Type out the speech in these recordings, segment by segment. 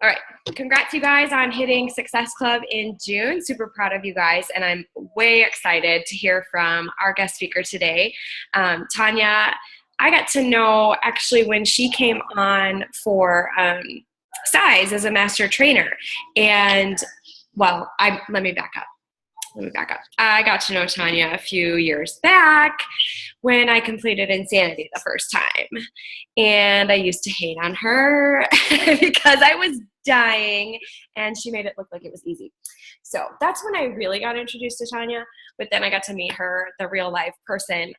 All right. Congrats, you guys, on hitting Success Club in June. Super proud of you guys. And I'm way excited to hear from our guest speaker today. Tania, I got to know actually when she came on for Size as a master trainer. And, well, let me back up. I got to know Tania a few years back when I completed Insanity the first time. And I used to hate on her because I was dying and she made it look like it was easy. So that's when I really got introduced to Tania. But then I got to meet her, the real life person,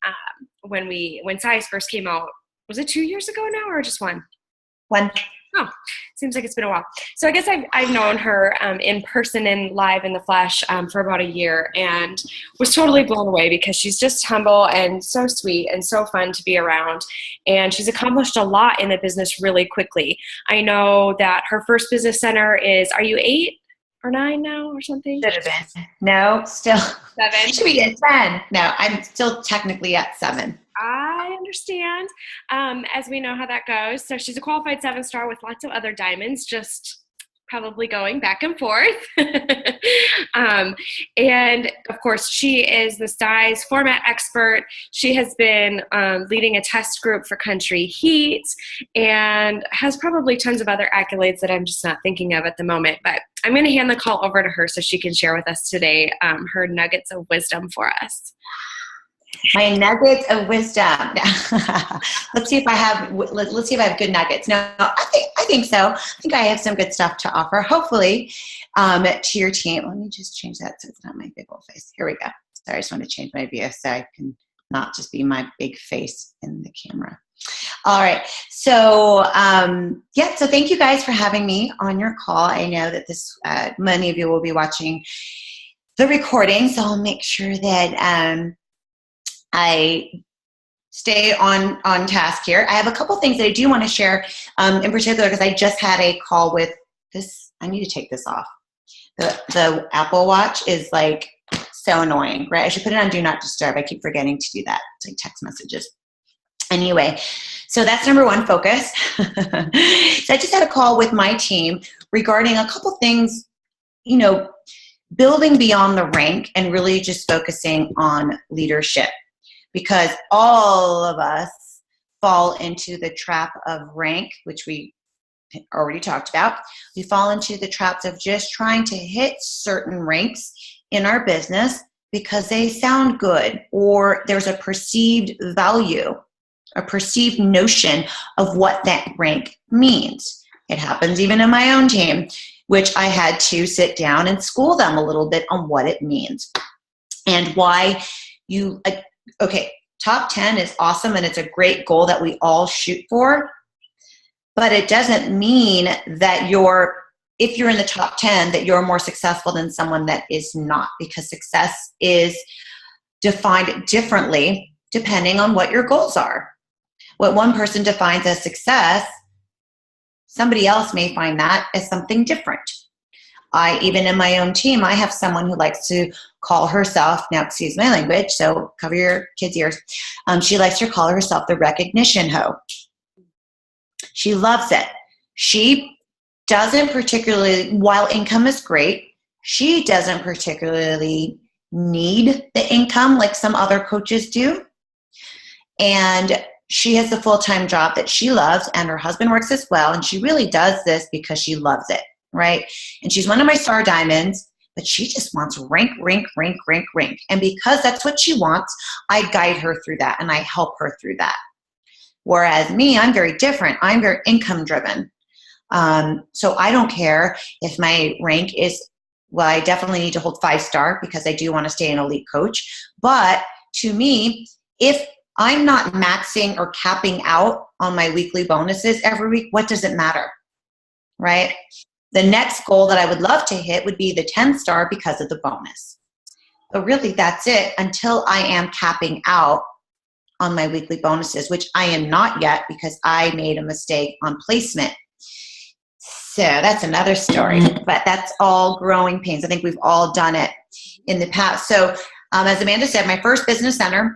when Size first came out. Was it 2 years ago now or just one? One. Oh, seems like it's been a while. So I guess I've known her in person and live in the flesh for about a year, and was totally blown away because she's just humble and so sweet and so fun to be around. And she's accomplished a lot in the business really quickly. I know that her first business center is, are you 8 or 9 now or something? Should have been. No, still 7. Should be at 10. No, I'm still technically at 7. I understand, as we know how that goes. So she's a qualified 7-star with lots of other diamonds, just probably going back and forth. And of course, she is the size format expert. She has been leading a test group for Country Heat and has probably tons of other accolades that I'm just not thinking of at the moment. But I'm going to hand the call over to her so she can share with us today her nuggets of wisdom for us. My nuggets of wisdom. Let's see if I have good nuggets. No, I think so. I think I have some good stuff to offer, hopefully, to your team. Let me just change that so it's not my big old face. Here we go. Sorry, I just want to change my view so I can not just be my big face in the camera. All right. So, so thank you guys for having me on your call. I know that many of you will be watching the recording, so I'll make sure that I stay on task here. I have a couple things that I do want to share in particular because I just had a call with this. I need to take this off. The Apple Watch is like so annoying, right? I should put it on Do Not Disturb. I keep forgetting to do that. It's like text messages. Anyway, so that's number one, focus. So I just had a call with my team regarding a couple things, building beyond the rank and really just focusing on leadership. Because all of us fall into the trap of rank, which we already talked about. We fall into the traps of just trying to hit certain ranks in our business because they sound good or there's a perceived value, a perceived notion of what that rank means. It happens even in my own team, which I had to sit down and school them a little bit on what it means and why okay, top 10 is awesome and it's a great goal that we all shoot for, but it doesn't mean that if you're in the top 10, that you're more successful than someone that is not, because success is defined differently depending on what your goals are. What one person defines as success, somebody else may find that as something different. Even in my own team, I have someone who likes to call herself, now excuse my language, so cover your kids' ears. She likes to call herself the recognition hoe. She loves it. She doesn't particularly, while income is great, she doesn't particularly need the income like some other coaches do. And she has a full-time job that she loves, and her husband works as well, and she really does this because she loves it. Right? And she's one of my star diamonds, but she just wants rank. And because that's what she wants, I guide her through that and I help her through that. Whereas me, I'm very different. I'm very income driven. So I don't care if my rank is, well, I definitely need to hold 5-star because I do want to stay an elite coach. But to me, if I'm not maxing or capping out on my weekly bonuses every week, what does it matter? Right? The next goal that I would love to hit would be the 10-star because of the bonus. But really, that's it until I am capping out on my weekly bonuses, which I am not yet because I made a mistake on placement. So that's another story, but that's all growing pains. I think we've all done it in the past. So as Amanda said, my first business center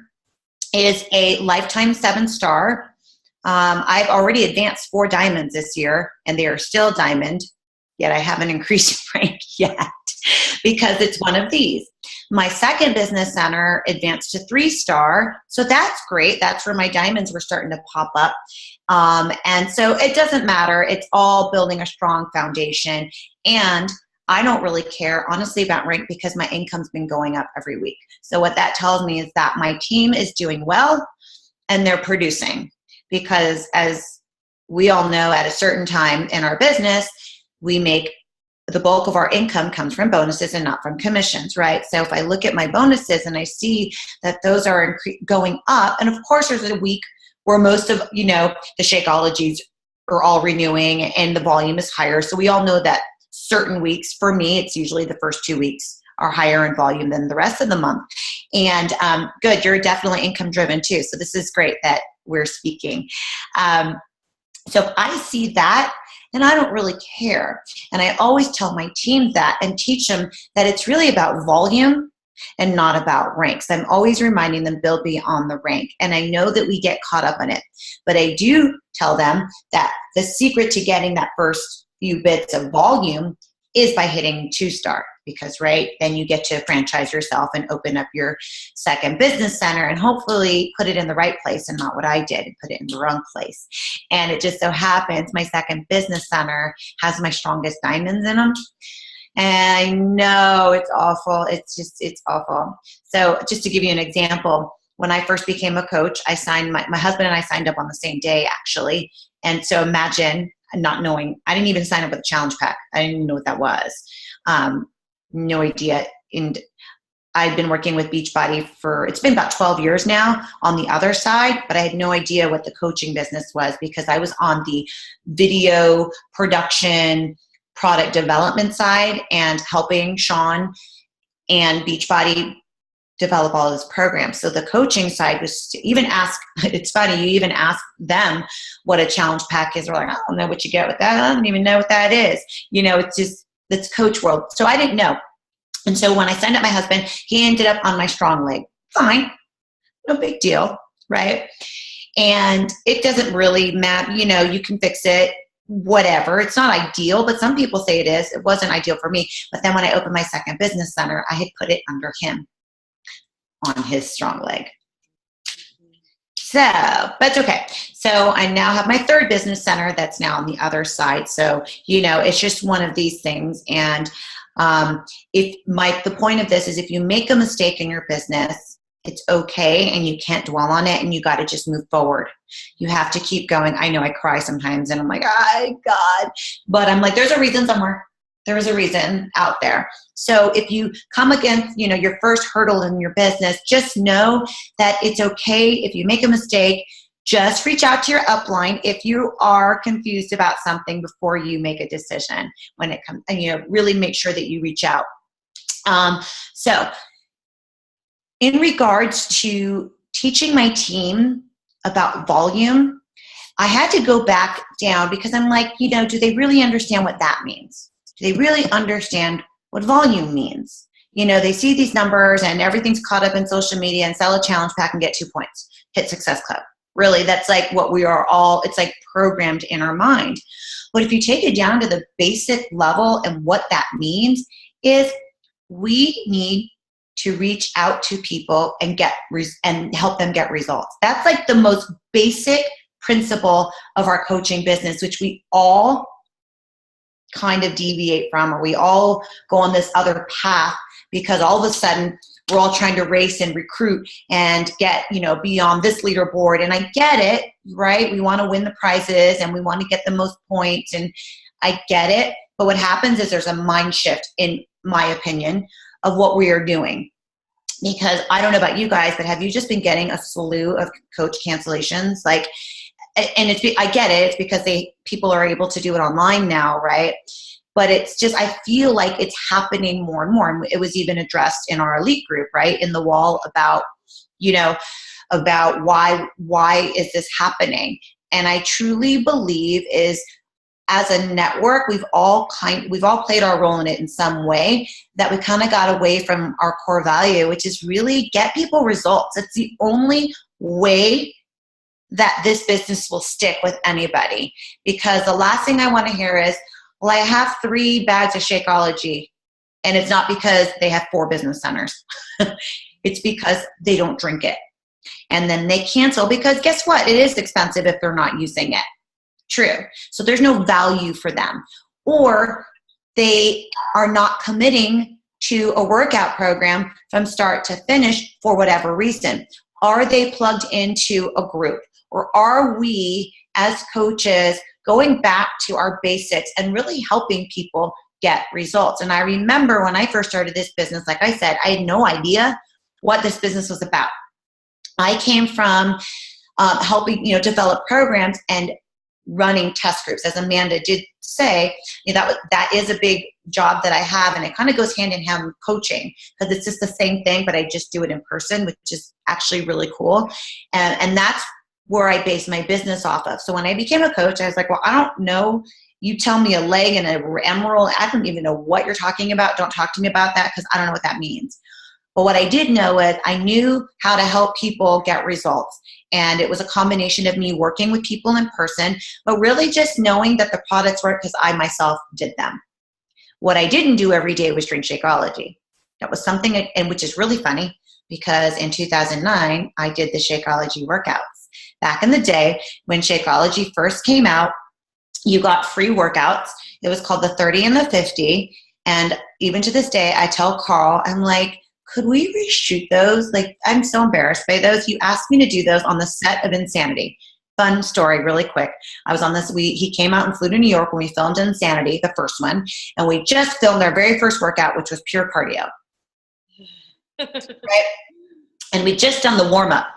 is a lifetime 7-star. I've already advanced 4 diamonds this year, and they are still diamond. yet I haven't increased rank yet because it's one of these. My second business center advanced to 3-star. So that's great. That's where my diamonds were starting to pop up. And so it doesn't matter. It's all building a strong foundation. And I don't really care, honestly, about rank because my income's been going up every week. So what that tells me is that my team is doing well and they're producing. Because as we all know, at a certain time in our business, we make the bulk of our income comes from bonuses and not from commissions, right? So if I look at my bonuses and I see that those are going up, and of course there's a week where most of, the Shakeologies are all renewing and the volume is higher. So we all know that certain weeks, for me, it's usually the first 2 weeks are higher in volume than the rest of the month. And good, you're definitely income driven too. So this is great that we're speaking. So if I see that, and I don't really care. And I always tell my team that and teach them that it's really about volume and not about ranks. I'm always reminding them build beyond the rank. And I know that we get caught up in it. But I do tell them that the secret to getting that first few bits of volume is by hitting 2-star, because then you get to franchise yourself and open up your second business center and hopefully put it in the right place and not what I did and put it in the wrong place. And it just so happens my second business center has my strongest diamonds in them. And I know it's awful. It's awful. So just to give you an example, when I first became a coach, I signed my husband and I signed up on the same day, actually. And so imagine not knowing, I didn't even sign up with a challenge pack. I didn't even know what that was. No idea. And I've been working with Beachbody it's been about 12 years now on the other side, but I had no idea what the coaching business was because I was on the video production, product development side and helping Sean and Beachbody develop all those programs. So the coaching side was to even ask, it's funny, you even ask them what a challenge pack is. They're like, I don't know what you get with that. I don't even know what that is. It's coach world. So I didn't know. And so when I signed up my husband, he ended up on my strong leg. Fine. No big deal. Right. And it doesn't really matter. You can fix it, whatever. It's not ideal, but some people say it is. It wasn't ideal for me. But then when I opened my second business center, I had put it under him on his strong leg. So that's okay. So I now have my third business center that's now on the other side. So, it's just one of these things. And the point of this is if you make a mistake in your business, it's okay and you can't dwell on it and you got to just move forward. You have to keep going. I know I cry sometimes and I'm like, oh God, but I'm like, there's a reason somewhere. There is a reason out there. So if you come against, your first hurdle in your business, just know that it's okay if you make a mistake. Just reach out to your upline if you are confused about something before you make a decision when it comes, and really make sure that you reach out. So in regards to teaching my team about volume, I had to go back down because I'm like, do they really understand what that means? Do they really understand what volume means? They see these numbers and everything's caught up in social media and sell a challenge pack and get 2 points. Hit Success Club. Really, that's like what we are all, it's like programmed in our mind. But if you take it down to the basic level and what that means is we need to reach out to people and and help them get results. That's like the most basic principle of our coaching business, which we all kind of deviate from, or we all go on this other path because all of a sudden we're all trying to race and recruit and get, beyond this leaderboard. And I get it, right? We want to win the prizes and we want to get the most points, and I get it. But what happens is there's a mind shift, in my opinion, of what we are doing. Because I don't know about you guys, but have you just been getting a slew of coach cancellations? And I get it. It's because people are able to do it online now, right? But it's just, I feel like it's happening more and more. And it was even addressed in our elite group, right? In the wall about, about why is this happening? And I truly believe is, as a network, we've all played our role in it in some way, that we kind of got away from our core value, which is really get people results. It's the only way that this business will stick with anybody. Because the last thing I want to hear is, Well, I have 3 bags of Shakeology, and it's not because they have 4 business centers. It's because they don't drink it. And then they cancel because guess what? It is expensive if they're not using it. True. So there's no value for them. Or they are not committing to a workout program from start to finish for whatever reason. Are they plugged into a group? Or are we as coaches going back to our basics and really helping people get results? And I remember when I first started this business, like I said, I had no idea what this business was about. I came from helping, develop programs and running test groups. As Amanda did say, that is a big job that I have, and it kind of goes hand in hand with coaching because it's just the same thing, but I just do it in person, which is actually really cool. And that's where I base my business off of. So when I became a coach, I was like, well, I don't know. You tell me a leg and an emerald. I don't even know what you're talking about. Don't talk to me about that because I don't know what that means. But what I did know is I knew how to help people get results. And it was a combination of me working with people in person, but really just knowing that the products work because I myself did them. What I didn't do every day was drink Shakeology. That was something, and which is really funny because in 2009, I did the Shakeology workouts. Back in the day when Shakeology first came out, you got free workouts. It was called the 30 and the 50. And even to this day, I tell Carl, I'm like, could we reshoot those? Like, I'm so embarrassed by those. You asked me to do those on the set of Insanity. Fun story, really quick. I was on this, he came out and flew to New York when we filmed Insanity, the first one, and we just filmed our very first workout, which was pure cardio. Right? And we just done the warm-up,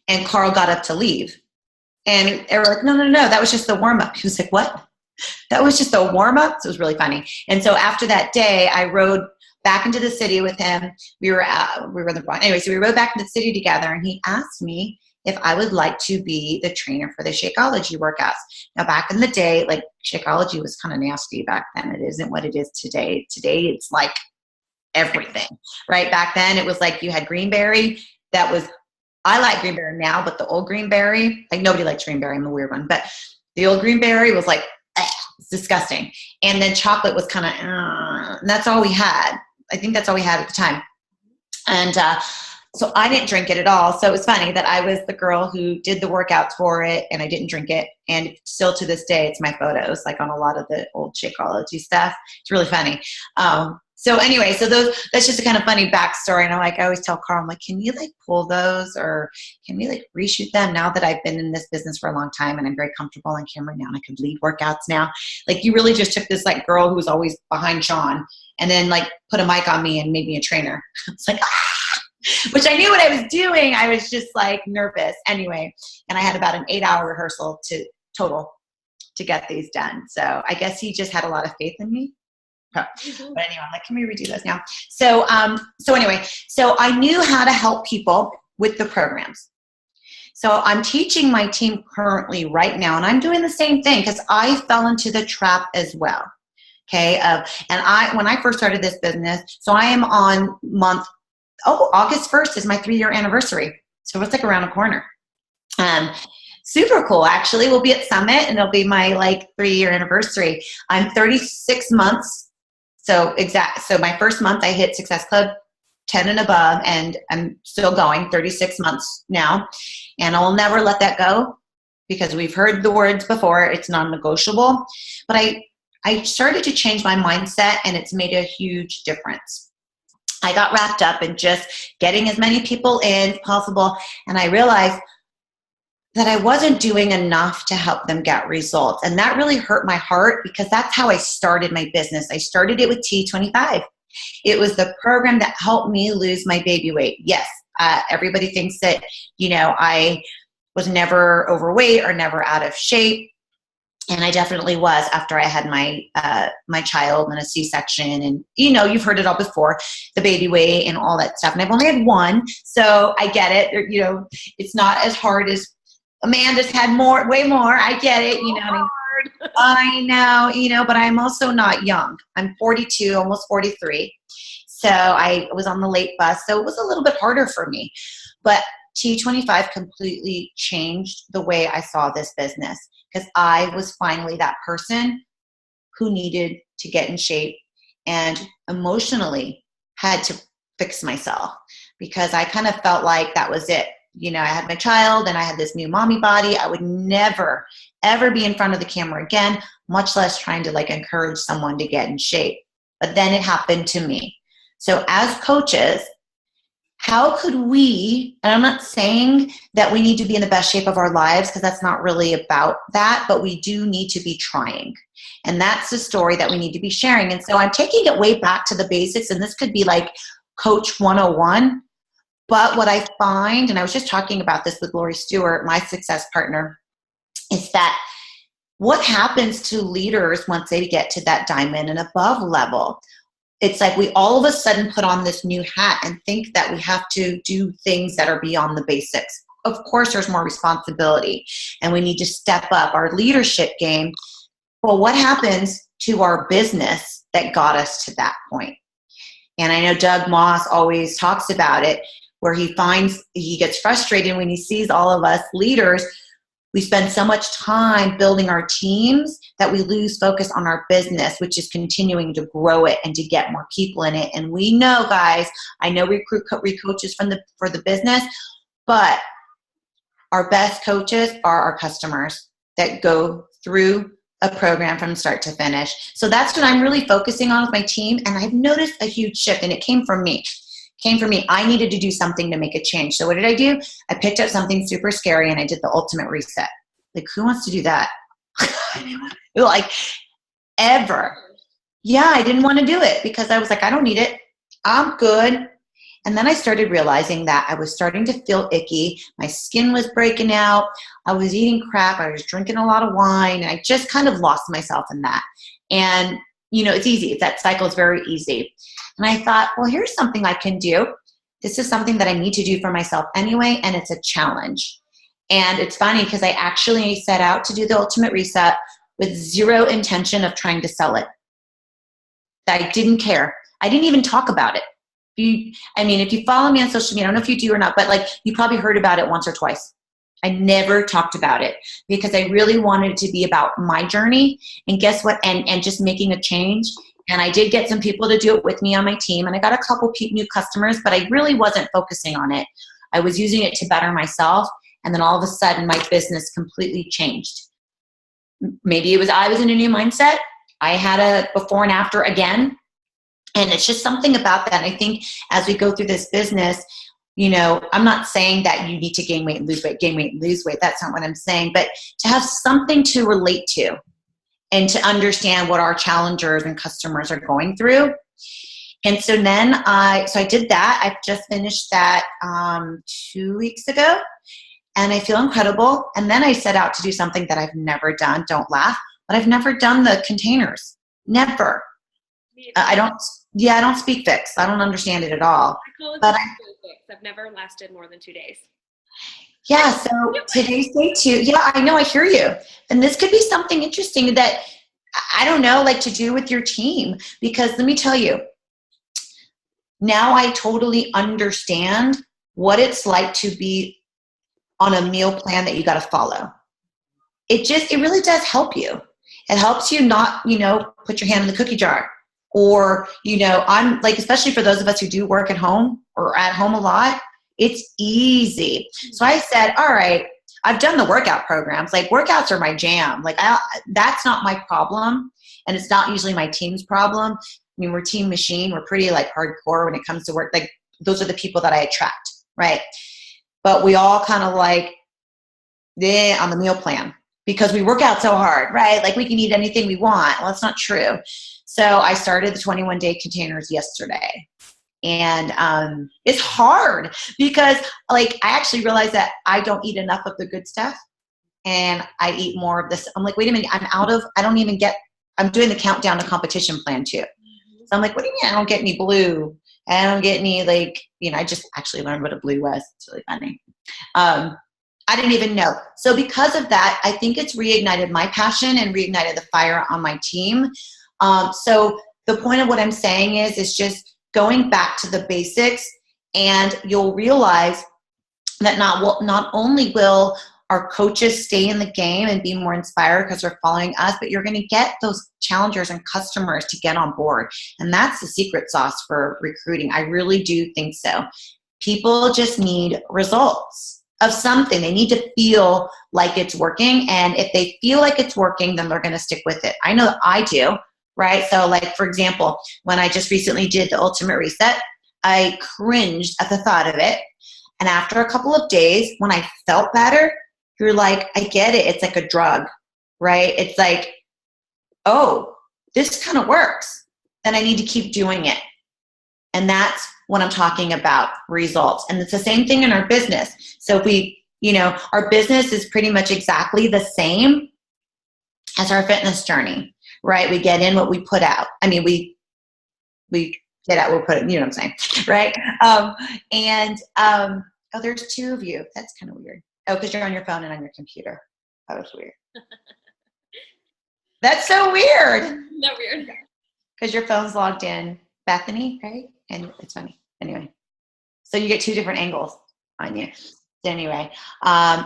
and Carl got up to leave. And they were like, no, that was just the warm-up. He was like, what? That was just a warm-up? So it was really funny. And so after that day, I rode back into the city with him. We were in the Bronx. Anyway, so we rode back into the city together, and he asked me if I would like to be the trainer for the Shakeology workouts. Now, back in the day, like, Shakeology was kind of nasty back then. It isn't what it is today. Today, it's like everything, right? Back then, it was like you had Greenberry. I like Greenberry now, but the old Greenberry, like, nobody likes Greenberry. I'm a weird one. But the old Greenberry was like, it's disgusting. And then chocolate was kind of, and that's all we had. I think that's all we had at the time. And so I didn't drink it at all. So it was funny that I was the girl who did the workouts for it, and I didn't drink it. And still to this day, it's my photos, like on a lot of the old Shakeology stuff. It's really funny. So anyway, that's just a kind of funny backstory. And I always tell Carl, I'm like, can you like pull those, or can we like reshoot them now that I've been in this business for a long time and I'm very comfortable on camera now and I can lead workouts now? Like, you really just took this like girl who was always behind Sean and then like put a mic on me and made me a trainer. It's like, which I knew what I was doing. I was just like nervous anyway. And I had about an 8-hour rehearsal total to get these done. So I guess he just had a lot of faith in me. But anyway, I'm like, can we redo those now? So anyway, so I knew how to help people with the programs. So I'm teaching my team currently right now, and I'm doing the same thing because I fell into the trap as well. Okay. When I first started this business, so I am on August 1st is my 3-year anniversary. So it's like around a corner. Super cool. Actually, we'll be at Summit and it'll be my like 3-year anniversary. I'm 36 months. So my first month I hit Success Club 10 and above, and I'm still going 36 months now. And I'll never let that go because we've heard the words before. It's non-negotiable. But I started to change my mindset, and it's made a huge difference. I got wrapped up in just getting as many people in as possible, and I realized that I wasn't doing enough to help them get results. And that really hurt my heart because that's how I started my business. I started it with T25. It was the program that helped me lose my baby weight. Yes, everybody thinks that, I was never overweight or never out of shape. And I definitely was after I had my child and a C-section. And, you've heard it all before, the baby weight and all that stuff. And I've only had one, so I get it. It's not as hard as Amanda's had way more. I get it. I know, but I'm also not young. I'm 42, almost 43. So I was on the late bus. So it was a little bit harder for me. But T25 completely changed the way I saw this business because I was finally that person who needed to get in shape, and emotionally had to fix myself because I kind of felt like that was it. You know, I had my child and I had this new mommy body. I would never, ever be in front of the camera again, much less trying to like encourage someone to get in shape. But then it happened to me. So as coaches, how could we, and I'm not saying that we need to be in the best shape of our lives because that's not really about that, but we do need to be trying. And that's the story that we need to be sharing. And so I'm taking it way back to the basics, and this could be like Coach 101. But what I find, and I was just talking about this with Lori Stewart, my success partner, is that what happens to leaders once they get to that diamond and above level? It's like we all of a sudden put on this new hat and think that we have to do things that are beyond the basics. Of course, there's more responsibility and we need to step up our leadership game. Well, what happens to our business that got us to that point? And I know Doug Moss always talks about it, where he gets frustrated when he sees all of us leaders. We spend so much time building our teams that we lose focus on our business, which is continuing to grow it and to get more people in it. And we know, guys, I know we recruit coaches for the business, but our best coaches are our customers that go through a program from start to finish. So that's what I'm really focusing on with my team. And I've noticed a huge shift, and it came from me. I needed to do something to make a change. So what did I do? I picked up something super scary and I did the ultimate reset. Like, who wants to do that? Like, ever. Yeah, I didn't want to do it because I was like, I don't need it. I'm good. And then I started realizing that I was starting to feel icky. My skin was breaking out. I was eating crap. I was drinking a lot of wine. And I just kind of lost myself in that. And, you know, it's easy. That cycle is very easy. And I thought, well, here's something I can do. This is something that I need to do for myself anyway, and it's a challenge. And it's funny because I actually set out to do the ultimate reset with zero intention of trying to sell it. I didn't care. I didn't even talk about it. If you follow me on social media, I don't know if you do or not, but like you probably heard about it once or twice. I never talked about it because I really wanted it to be about my journey. And guess what? And just making a change. And I did get some people to do it with me on my team. And I got a couple new customers, but I really wasn't focusing on it. I was using it to better myself. And then all of a sudden, my business completely changed. Maybe it was I was in a new mindset. I had a before and after again. And it's just something about that. I think as we go through this business, you know, I'm not saying that you need to gain weight and lose weight, gain weight and lose weight. That's not what I'm saying. But to have something to relate to, and to understand what our challengers and customers are going through. And so then I did that. I've just finished that 2 weeks ago, and I feel incredible. And then I set out to do something that I've never done. Don't laugh, but I've never done the containers. Never. I don't speak fix. I don't understand it at all. I call it but fix. I've never lasted more than 2 days. Yeah, so today's day 2. Yeah, I know, I hear you. And this could be something interesting that, I don't know, like to do with your team. Because let me tell you, now I totally understand what it's like to be on a meal plan that you got to follow. It really does help you. It helps you not, put your hand in the cookie jar. Or, I'm like, especially for those of us who do work at home or at home a lot, it's easy. So I said, all right, I've done the workout programs. Like workouts are my jam. Like that's not my problem. And it's not usually my team's problem. I mean, we're Team Machine. We're pretty like hardcore when it comes to work. Like those are the people that I attract, right? But we all kind of like, on the meal plan because we work out so hard, right? Like we can eat anything we want. Well, that's not true. So I started the 21-day containers yesterday. And it's hard because like I actually realized that I don't eat enough of the good stuff and I eat more of this. I'm like, wait a minute, I'm doing the countdown to competition plan too. So I'm like, what do you mean I don't get any blue? I don't get any I just actually learned what a blue was. It's really funny. I didn't even know. So because of that, I think it's reignited my passion and reignited the fire on my team. So the point of what I'm saying is just going back to the basics, and you'll realize that not only will our coaches stay in the game and be more inspired because they're following us, but you're going to get those challengers and customers to get on board. And that's the secret sauce for recruiting. I really do think so. People just need results of something. They need to feel like it's working. And if they feel like it's working, then they're going to stick with it. I know that I do, right? So like, for example, when I just recently did the Ultimate Reset, I cringed at the thought of it. And after a couple of days, when I felt better, you're like, I get it. It's like a drug, right? It's like, oh, this kind of works. Then I need to keep doing it. And that's what I'm talking about, results. And it's the same thing in our business. So if we, our business is pretty much exactly the same as our fitness journey, right? We get in what we put out. I mean, we get out what we put in, you know what I'm saying, right? Oh, there's two of you. That's kind of weird. Oh, because you're on your phone and on your computer. That was weird. That's so weird. Not weird. Because your phone's logged in, Bethany, right? And it's funny. Anyway, so you get two different angles on you. Anyway,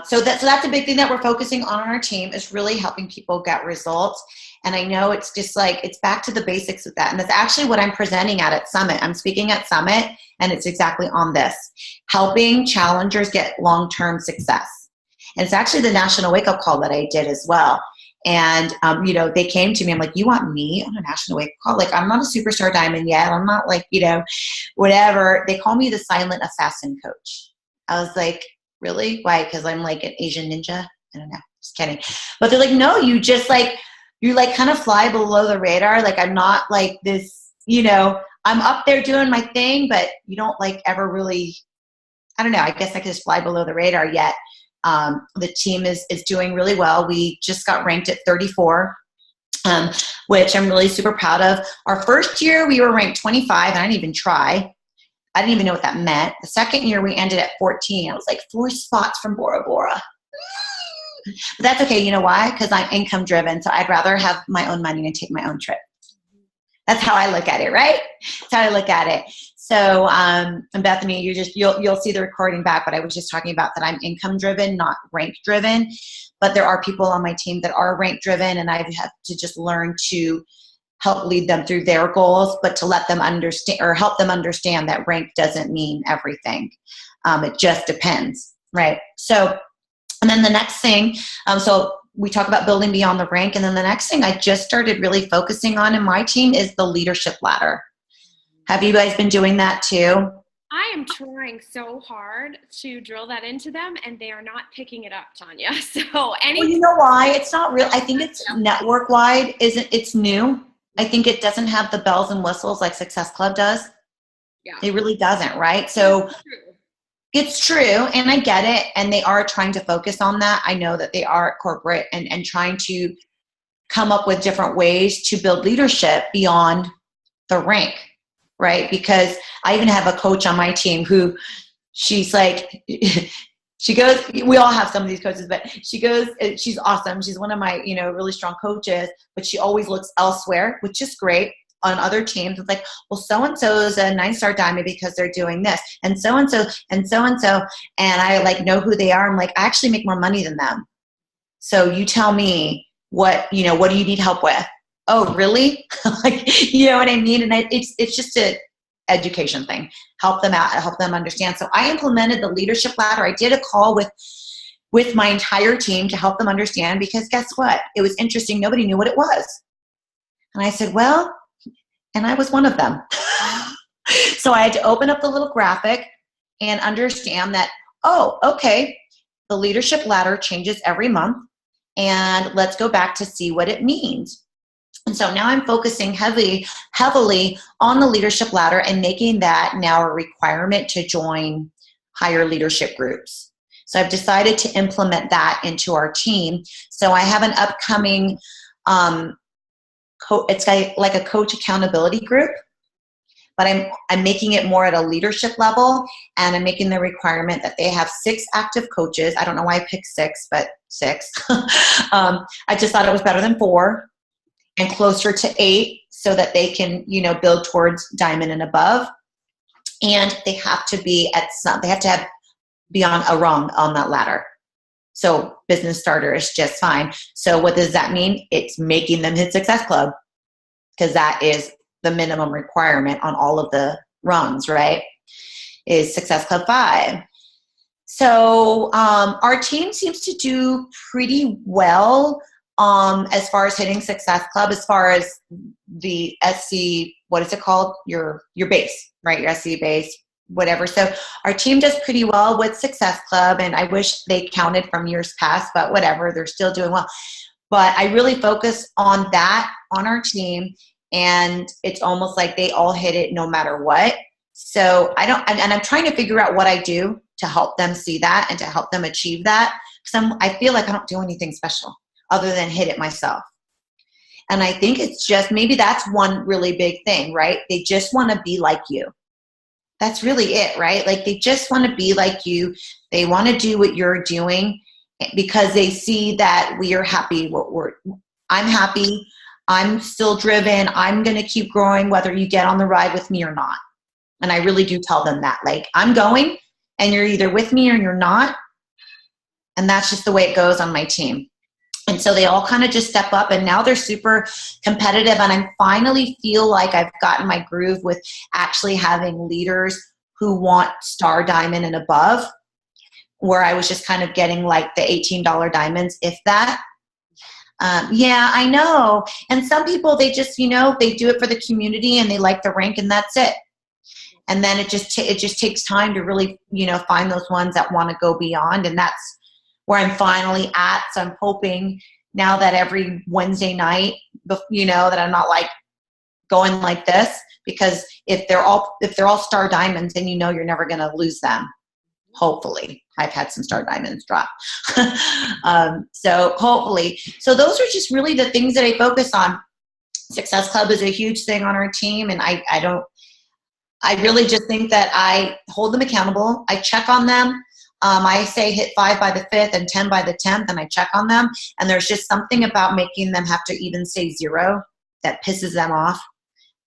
so that's a big thing that we're focusing on our team, is really helping people get results. And I know it's just like, it's back to the basics of that. And that's actually what I'm presenting at Summit. I'm speaking at Summit, and it's exactly on this, helping challengers get long-term success. And it's actually the national wake-up call that I did as well. And, they came to me, I'm like, you want me on a national wake-up call? Like, I'm not a superstar diamond yet. I'm not like, whatever. They call me the silent assassin coach. I was like, really? Why? Because I'm like an Asian ninja? I don't know. Just kidding. But they're like, no, you just like, you like kind of fly below the radar. Like, I'm not like this, I'm up there doing my thing, but you don't like ever really, I don't know. I guess I could just fly below the radar yet. The team is doing really well. We just got ranked at 34, which I'm really super proud of. Our first year, we were ranked 25, and I didn't even try. I didn't even know what that meant. The second year, we ended at 14. I was like 4 spots from Bora Bora. But that's okay. You know why? Because I'm income driven. So I'd rather have my own money and take my own trip. That's how I look at it, right? That's how I look at it. So, and Bethany, you'll see the recording back, but I was just talking about that I'm income driven, not rank driven. But there are people on my team that are rank driven, and I have to just learn to help lead them through their goals, but to let them understand, or help them understand, that rank doesn't mean everything. It just depends, right? So, and then the next thing, so we talk about building beyond the rank, and then the next thing I just started really focusing on in my team is the leadership ladder. Have you guys been doing that too? I am trying so hard to drill that into them, and they are not picking it up, Tanya. So Well, you know why? It's not real. I think it's network-wide. It's new. I think it doesn't have the bells and whistles like Success Club does. Yeah. It really doesn't, right? So it's true, and I get it, and they are trying to focus on that. I know that they are at corporate and trying to come up with different ways to build leadership beyond the rank, right? Because I even have a coach on my team who she's like, she goes, we all have some of these coaches, but she goes, she's awesome. She's one of my, really strong coaches, but she always looks elsewhere, which is great. On other teams, it's like, well, so-and-so is a 9-star diamond because they're doing this, and so-and-so, and so-and-so, and I like know who they are. I'm like, I actually make more money than them. So you tell me what do you need help with? Oh, really? Like, you know what I mean? And it's just a education thing. Help them out, help them understand. So I implemented the leadership ladder. I did a call with my entire team to help them understand, because guess what? It was interesting. Nobody knew what it was. And I said, well, and I was one of them. So I had to open up the little graphic and understand that, oh, okay, the leadership ladder changes every month, and let's go back to see what it means. And so now I'm focusing heavily on the leadership ladder and making that now a requirement to join higher leadership groups. So I've decided to implement that into our team. So I have an upcoming it's like a coach accountability group, but I'm making it more at a leadership level, and I'm making the requirement that they have 6 active coaches. I don't know why I picked 6, but 6. I just thought it was better than 4 and closer to 8, so that they can, build towards diamond and above. And they have to be be on a rung on that ladder. So business starter is just fine. So what does that mean? It's making them hit Success Club, because that is the minimum requirement on all of the rungs, right? Is Success Club 5. So our team seems to do pretty well as far as hitting Success Club, as far as the SC, what is it called? Your base, right? Your SC base, whatever. So our team does pretty well with Success Club, and I wish they counted from years past, but whatever, they're still doing well. But I really focus on that on our team, and it's almost like they all hit it no matter what. So I'm trying to figure out what I do to help them see that and to help them achieve that. Because I feel like I don't do anything special other than hit it myself. And I think it's just, maybe that's one really big thing, right? They just want to be like you. That's really it, right? Like they just want to be like you. They want to do what you're doing because they see that we are happy. I'm happy. I'm still driven. I'm going to keep growing whether you get on the ride with me or not. And I really do tell them that, like, I'm going and you're either with me or you're not. And that's just the way it goes on my team. And so they all kind of just step up, and now they're super competitive. And I finally feel like I've gotten my groove with actually having leaders who want star diamond and above, where I was just kind of getting like the $18 diamonds, if that. Yeah, I know. And some people, they just, they do it for the community and they like the rank and that's it. And then it just takes time to really, find those ones that want to go beyond. And that's where I'm finally at. So I'm hoping now that every Wednesday night, that I'm not like going like this, because if they're all star diamonds, then you're never going to lose them. Hopefully. I've had some star diamonds drop. So hopefully. So those are just really the things that I focus on. Success Club is a huge thing on our team. And I really just think that I hold them accountable. I check on them. I say hit 5 by the 5th and 10 by the 10th, and I check on them. And there's just something about making them have to even say 0 that pisses them off,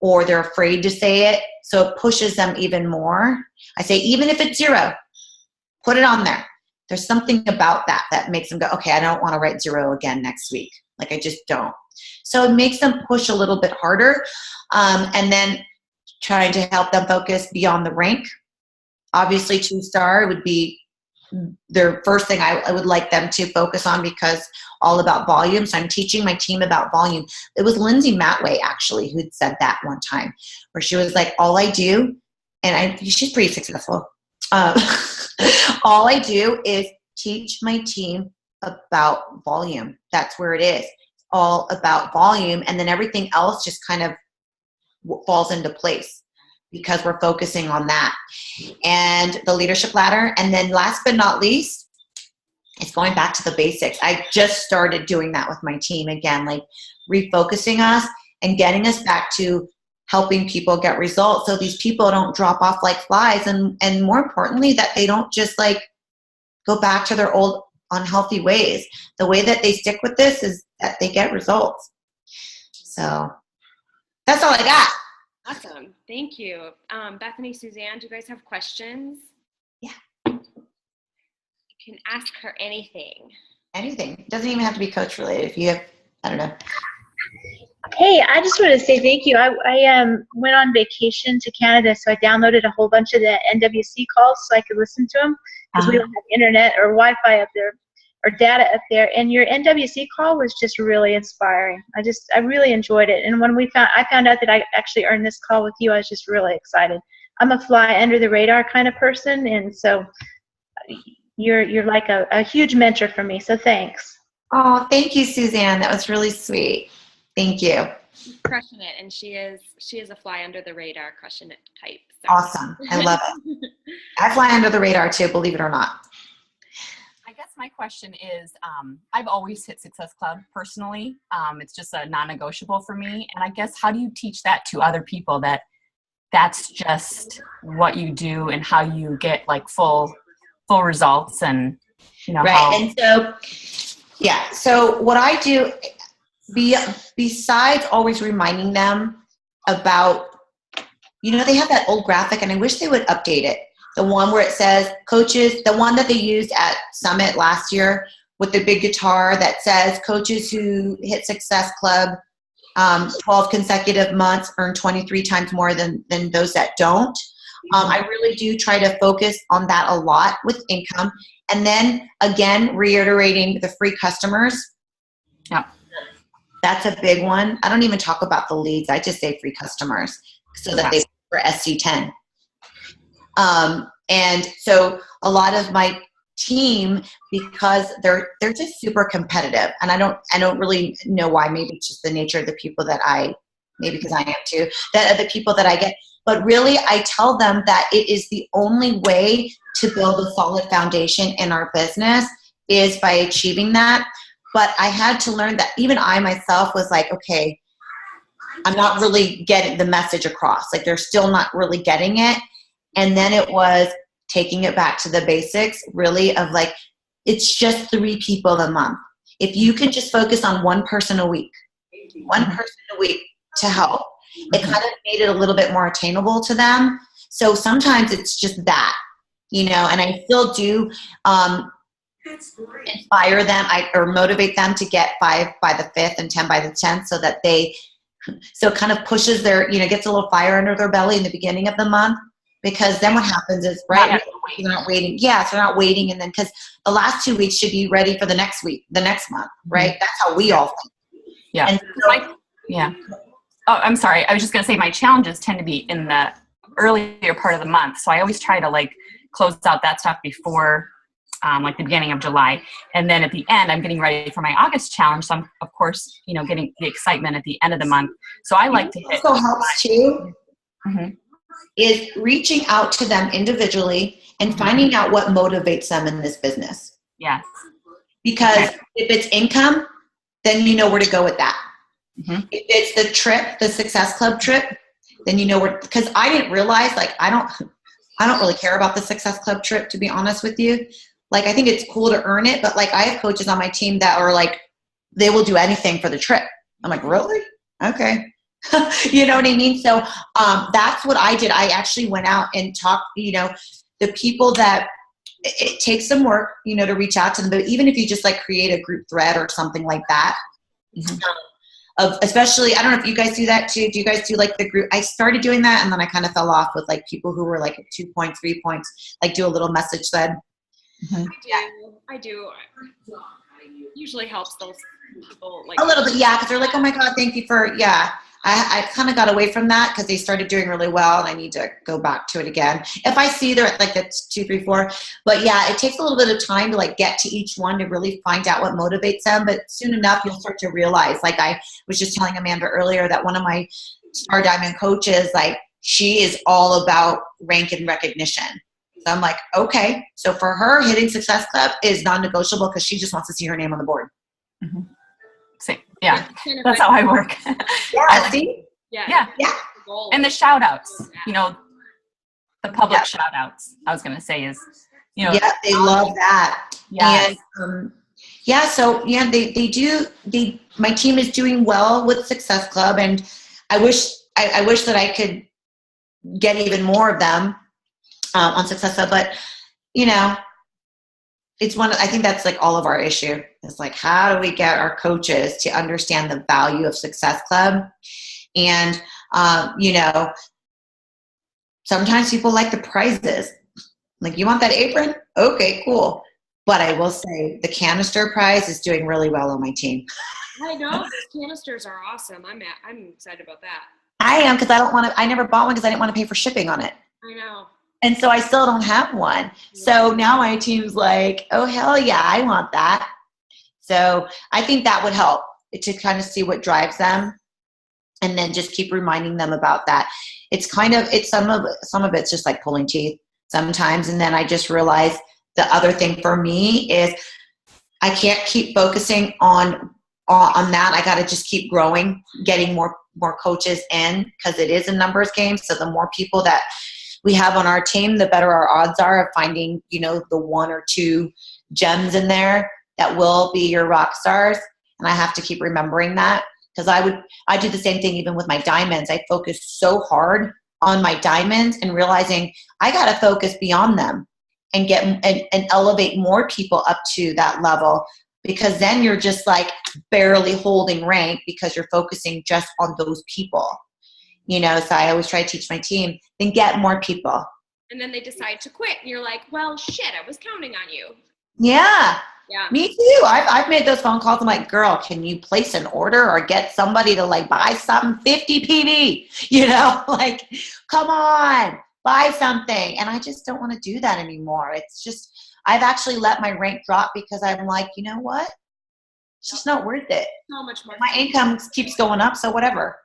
or they're afraid to say it. So it pushes them even more. I say, even if it's 0, put it on there. There's something about that makes them go, okay, I don't want to write 0 again next week. Like I just don't. So it makes them push a little bit harder. And then trying to help them focus beyond the rank. Obviously 2-star would be their first thing I would like them to focus on, because all about volume. So I'm teaching my team about volume. It was Lindsay Matway actually who'd said that one time, where she was like, all I do, and she's pretty successful. All I do is teach my team about volume. That's where it is. It's all about volume. And then everything else just kind of falls into place because we're focusing on that. And the leadership ladder. And then last but not least, it's going back to the basics. I just started doing that with my team again, like refocusing us and getting us back to helping people get results, so these people don't drop off like flies, and more importantly, that they don't just like go back to their old unhealthy ways. The way that they stick with this is that they get results. So that's all I got. Awesome. Thank you. Bethany, Suzanne, do you guys have questions? Yeah. You can ask her anything. Anything. It doesn't even have to be coach related. If you have, I don't know. Hey, I just wanted to say thank you. I went on vacation to Canada, so I downloaded a whole bunch of the NWC calls so I could listen to them, because we don't have internet or Wi-Fi up there or data up there. And your NWC call was just really inspiring. I really enjoyed it. And when I found out that I actually earned this call with you, I was just really excited. I'm a fly under the radar kind of person, and so you're like a huge mentor for me. So thanks. Oh, thank you, Suzanne. That was really sweet. Thank you. She's crushing it, and she is a fly under the radar, crushing it type. So. Awesome. I love it. I fly under the radar too, believe it or not. I guess my question is, I've always hit Success Club personally. It's just a non-negotiable for me. And I guess, how do you teach that to other people, that that's just what you do and how you get like full results, and right. And so, yeah. So what I do, besides always reminding them about, they have that old graphic, and I wish they would update it. The one where it says coaches, the one that they used at Summit last year, with the big guitar that says coaches who hit Success Club 12 consecutive months earn 23 times more than those that don't. I really do try to focus on that a lot with income. And then again, reiterating the free customers. Yeah. That's a big one. I don't even talk about the leads. I just say free customers so that they for SC10. And so a lot of my team, because they're just super competitive, and I don't really know why. Maybe it's just the nature of the people that maybe because I am too, that are the people that I get. But really, I tell them that it is the only way to build a solid foundation in our business is by achieving that. But I had to learn that even I myself was like, okay, I'm not really getting the message across. Like they're still not really getting it. And then it was taking it back to the basics, really, of like, it's just 3 people a month. If you can just focus on one person a week to help, it kind of made it a little bit more attainable to them. So sometimes it's just that, and I still do inspire them or motivate them to get 5 by the 5th and 10 by the 10th so that so it kind of pushes gets a little fire under their belly in the beginning of the month. Because then what happens is, right, they're not waiting. Yeah, so they're not waiting. And then because the last 2 weeks should be ready for the next week, the next month, right? That's how we all think. Yeah. And yeah. Oh, I'm sorry. I was just going to say my challenges tend to be in the earlier part of the month. So I always try to close out that stuff before the beginning of July. And then at the end, I'm getting ready for my August challenge. So I'm, of course, getting the excitement at the end of the month. So I like to hit. Also helps too. Mm-hmm. Is reaching out to them individually and finding out what motivates them in this business. Yes. Because if it's income, then you know where to go with that. Mm-hmm. If it's the trip, the Success Club trip, then you know where, because I didn't realize, I don't really care about the Success Club trip, to be honest with you. I think it's cool to earn it, but I have coaches on my team that are they will do anything for the trip. I'm like, really? Okay. You know what I mean? So that's what I did. I actually went out and talked, the people that it takes some work, to reach out to them. But even if you just create a group thread or something like that, especially, I don't know if you guys do that too. Do you guys do the group? I started doing that and then I kind of fell off with people who were at 2 points, 3 points, do a little message thread. Mm-hmm. I do. Usually helps those people a little bit, yeah, because they're oh my God, thank you for, yeah. I kind of got away from that because they started doing really well and I need to go back to it again. If I see they're at that's 2, 3, 4, but yeah, it takes a little bit of time to get to each one to really find out what motivates them. But soon enough, you'll start to realize, I was just telling Amanda earlier that one of my Star Diamond coaches, she is all about rank and recognition. So I'm okay. So for her, hitting Success Club is non-negotiable because she just wants to see her name on the board. Mm-hmm. Same. Yeah, that's how I work. Yeah, see? Yeah. And the shout outs, the public shout outs, I was going to say is, yeah, they love that. Yes. And, so yeah, they do, my team is doing well with Success Club, and I wish that I could get even more of them on Success Club, but it's I think that's all of our issue. It's how do we get our coaches to understand the value of Success Club? And, sometimes people like the prizes. You want that apron? Okay, cool. But I will say the canister prize is doing really well on my team. I know. Those canisters are awesome. I'm excited about that. I am, because I never bought one because I didn't want to pay for shipping on it. I know. And so I still don't have one. So now my team's oh, hell yeah, I want that. So I think that would help to kind of see what drives them and then just keep reminding them about that. It's some of it's just pulling teeth sometimes. And then I just realized the other thing for me is I can't keep focusing on that. I got to just keep growing, getting more coaches in, because it is a numbers game. So the more people that we have on our team, the better our odds are of finding, the 1 or 2 gems in there that will be your rock stars. And I have to keep remembering that, because I do the same thing even with my diamonds. I focus so hard on my diamonds and realizing I got to focus beyond them and get and elevate more people up to that level because then you're just like barely holding rank because you're focusing just on those people. You know, so I always try to teach my team, then get more people. And then they decide to quit. And you're like, well, shit, I was counting on you. Yeah. Yeah. Me too. I've made those phone calls. I'm like, girl, can you place an order or get somebody to like buy something 50 PV? You know, like, come on, buy something. And I just don't want to do that anymore. It's just, I've actually let my rank drop because I'm like, you know what? It's just not worth it. So much more. My income keeps going up, so whatever.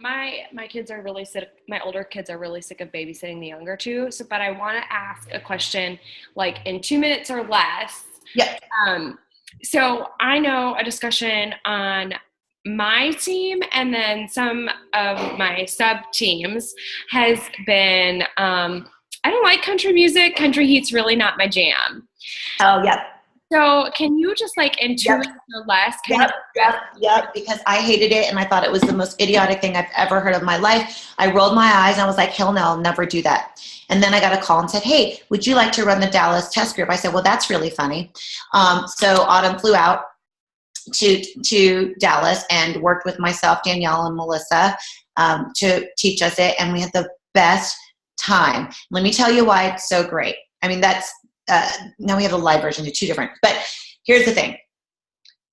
My kids are really sick. My older kids are really sick of babysitting the younger two. So, but I want to ask a question, like in 2 minutes or less. Yeah. So I know a discussion on my team and then some of my sub teams has been, I don't like country music. Country heat's really not my jam. Oh, yeah. So can you just like in 2 minutes or less Yep, because I hated it and I thought it was the most idiotic thing I've ever heard of my life. I rolled my eyes and I was like, hell no, I'll never do that. And then I got a call and said, hey, would you like to run the Dallas test group? I said, well, that's really funny. So Autumn flew out to Dallas and worked with myself, Danielle, and Melissa to teach us it. And we had the best time. Let me tell you why it's so great. I mean, that's, now we have a live version of 2 different, but here's the thing.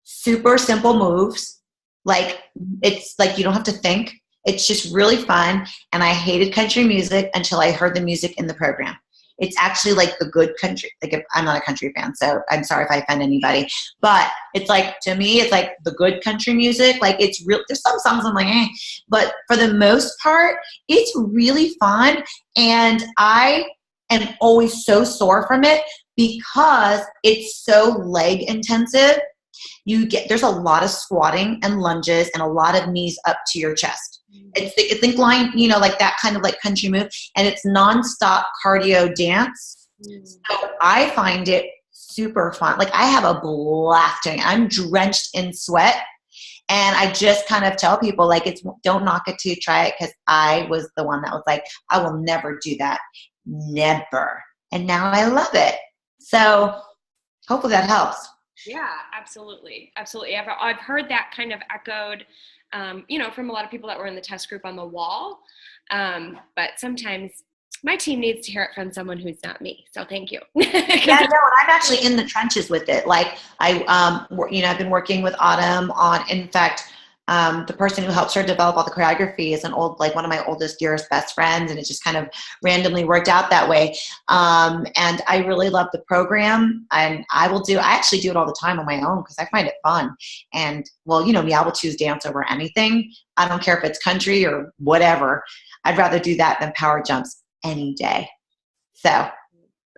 Super simple moves. Like, it's like, you don't have to think. It's just really fun. And I hated country music until I heard the music in the program. It's actually like the good country. Like, I'm not a country fan, so I'm sorry if I offend anybody, but it's like, to me, it's like the good country music. Like, it's real. There's some songs I'm like, eh, but for the most part, it's really fun. And I am always so sore from it because it's so leg intensive. There's a lot of squatting and lunges and a lot of knees up to your chest. It's inclined, you know, like that kind of like country move, and it's nonstop cardio dance. So I find it super fun. Like, I have a blast doing it. I'm drenched in sweat, and I just kind of tell people, like, don't knock it till you try it, because I was the one that was like, I will never do that. Never. And now I love it. So hopefully that helps. Yeah, absolutely. Absolutely. I've heard that kind of echoed, you know, from a lot of people that were in the test group on the wall. But sometimes my team needs to hear it from someone who's not me. So thank you. Yeah, no, and I'm actually in the trenches with it. Like, I've been working with Autumn on, in fact, the person who helps her develop all the choreography is one of my oldest, dearest best friends, and it just kind of randomly worked out that way. And I really love the program, and I actually do it all the time on my own because I find it fun. And, well, you know me, I will choose dance over anything. I don't care if it's country or whatever. I'd rather do that than power jumps any day. So.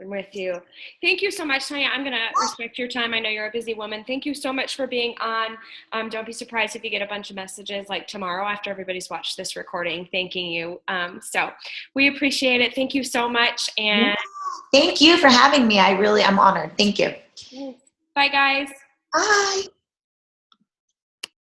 I'm with you. Thank you so much, Tania. I'm going to respect your time. I know you're a busy woman. Thank you so much for being on. Don't be surprised if you get a bunch of messages like tomorrow after everybody's watched this recording thanking you. So we appreciate it. Thank you so much. And thank you for having me. I'm honored. Thank you. Bye, guys. Bye.